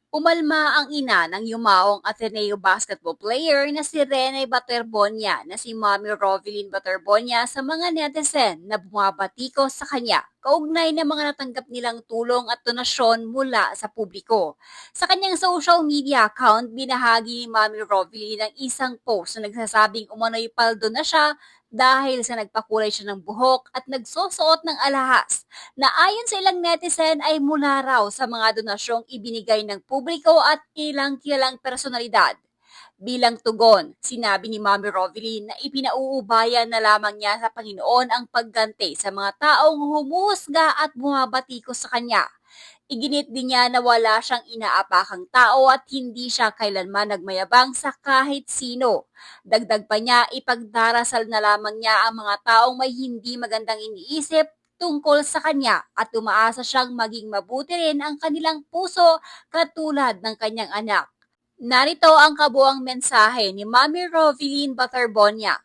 Umalma ang ina ng yumaong Ateneo basketball player na si Rene Baterbonia na si Mommy Rovelyn Baterbonia sa mga netizen na bumabatiko sa kanya kaugnay ng mga natanggap nilang tulong at donasyon mula sa publiko. Sa kanyang social media account, binahagi ni Mommy Rovelyn ang isang post na nagsasabing umano'y paldo na siya dahil sa nagpakulay siya ng buhok at nagsusuot ng alahas na ayon sa ilang netizen ay mula raw sa mga donasyong ibinigay ng publiko at ilang kilalang personalidad. Bilang tugon, sinabi ni Mami Rovelyn na ipinauubayan na lamang niya sa Panginoon ang pagganti sa mga taong humuhusga at bumabatiko sa kanya. Iginit din niya na wala siyang inaapakang tao at hindi siya kailanman nagmayabang sa kahit sino. Dagdag pa niya, ipagdarasal na lamang niya ang mga taong may hindi magandang iniisip tungkol sa kanya at umaasa siyang maging mabuti rin ang kanilang puso katulad ng kanyang anak. Narito ang kabuang mensahe ni Mami Rovelyn Baterbonia.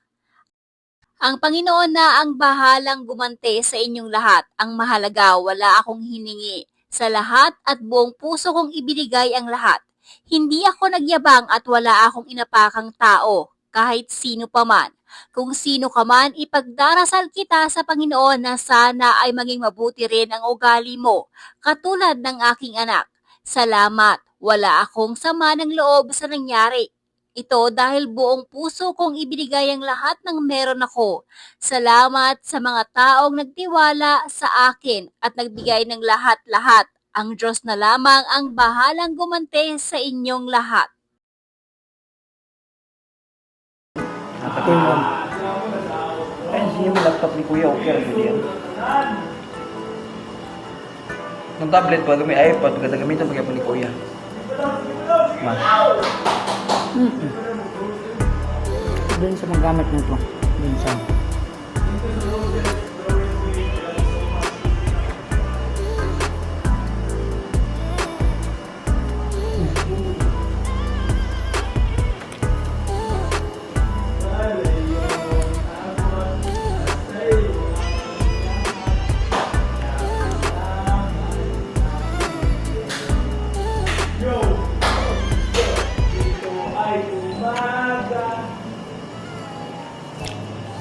Ang Panginoon na ang bahalang gumante sa inyong lahat. Ang mahalaga, wala akong hiningi. Sa lahat at buong puso kong ibinigay ang lahat. Hindi ako nagyabang at wala akong inapakang tao, kahit sino pa man. Kung sino ka man, ipagdarasal kita sa Panginoon na sana ay maging mabuti rin ang ugali mo, katulad ng aking anak. Salamat, wala akong sama ng loob sa nangyari. Ito dahil buong puso kong ibinigay ang lahat ng meron ako. Salamat sa mga taong nagtiwala sa akin at nagbigay ng lahat-lahat. Ang Diyos na lamang ang bahalang gumante sa inyong lahat. Nakatulong. Ayun, siya yung laptop ni Kuya, okay rin yun yan. Yung tablet pa, may iPad, gamitan pa ni Kuya. Mas. Doon sa magamit na to. Doon sa...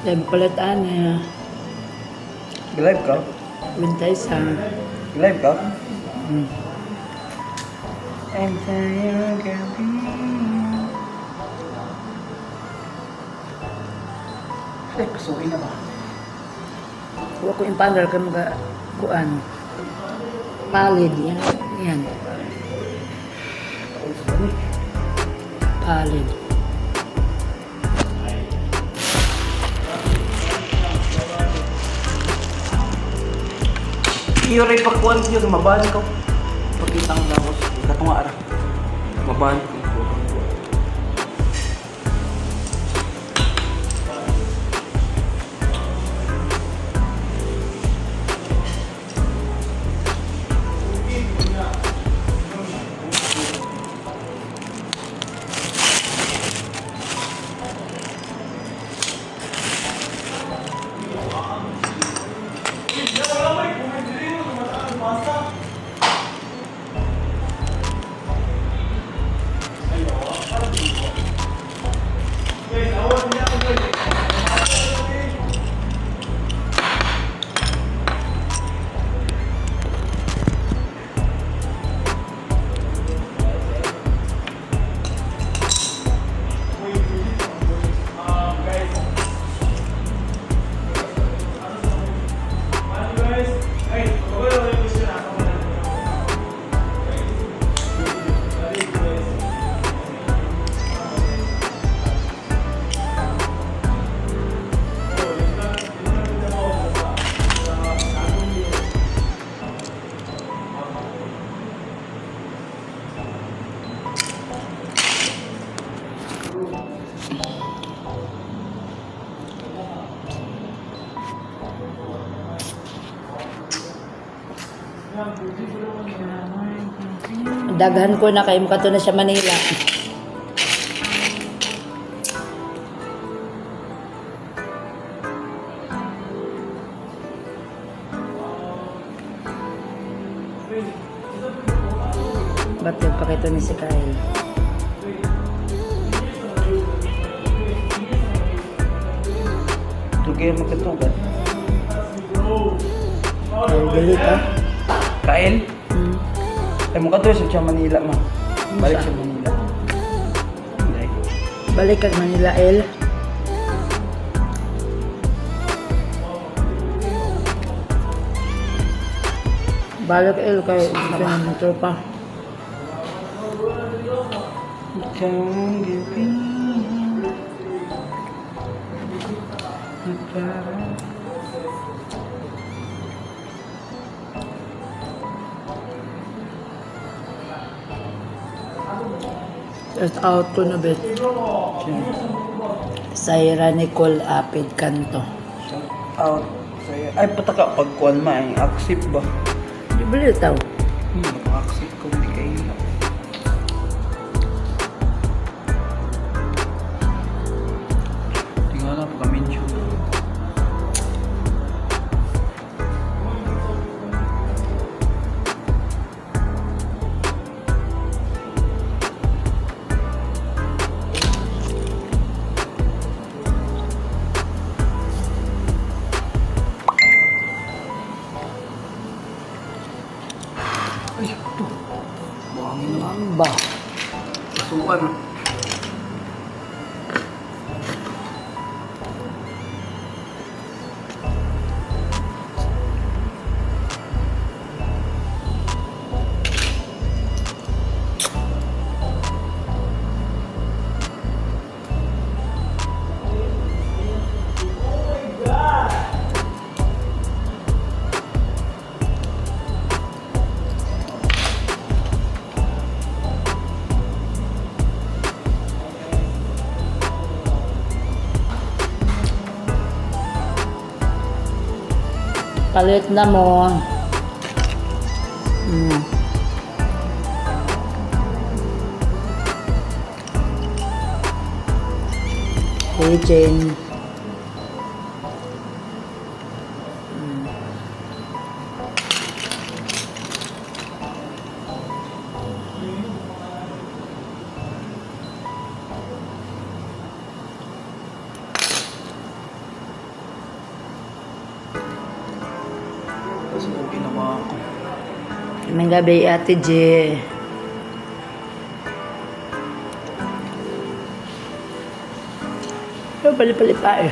Dahil palitaan niya. Live ka? Bintay sa... Live ka? Hmm. I'm tired of Ay, kasuhin na ba? Huwag ko yung pangal ka mga... Kuan. Palid. Yan. Yan. Palid. Iyo rin pagkuhan siya, mabahan ko. Pagkitang damos, katunga ara. Mabahan ko. Daghan ko na kayo makato na siya Manila. Ba't nagpakita ito ni si Kyle. Tugay magkatugan. Kyle, galit ah. Kael? Hmm. Ay mo katuloy sa Manila ma. Balik sa Manila. Hindi. Balik kag Manila, El. Balik, El, kay gusto ng motor pa. Itong gabi nagparang Just out ko na bit. Saira Nicole Apid Kanto. shout out sa'yo. Ay, pataka pagkuhan ma. Ay, accept ba? Di ba litaw? Accept ko hindi kayo. Tingnan na, pagka-mention. Ay, ito. Buhangin na. Ano ba? Kasuan. Palit na mo. Hey, Jane. Tapos mo ginawa ko. May gabi, Ate J. Pero pali-pali pa eh.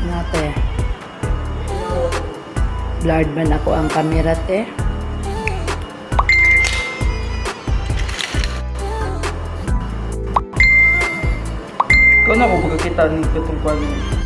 Nate. Blurred man ako ang kamera, te. Ikaw na ako pagkakita ng katungkuhan mo.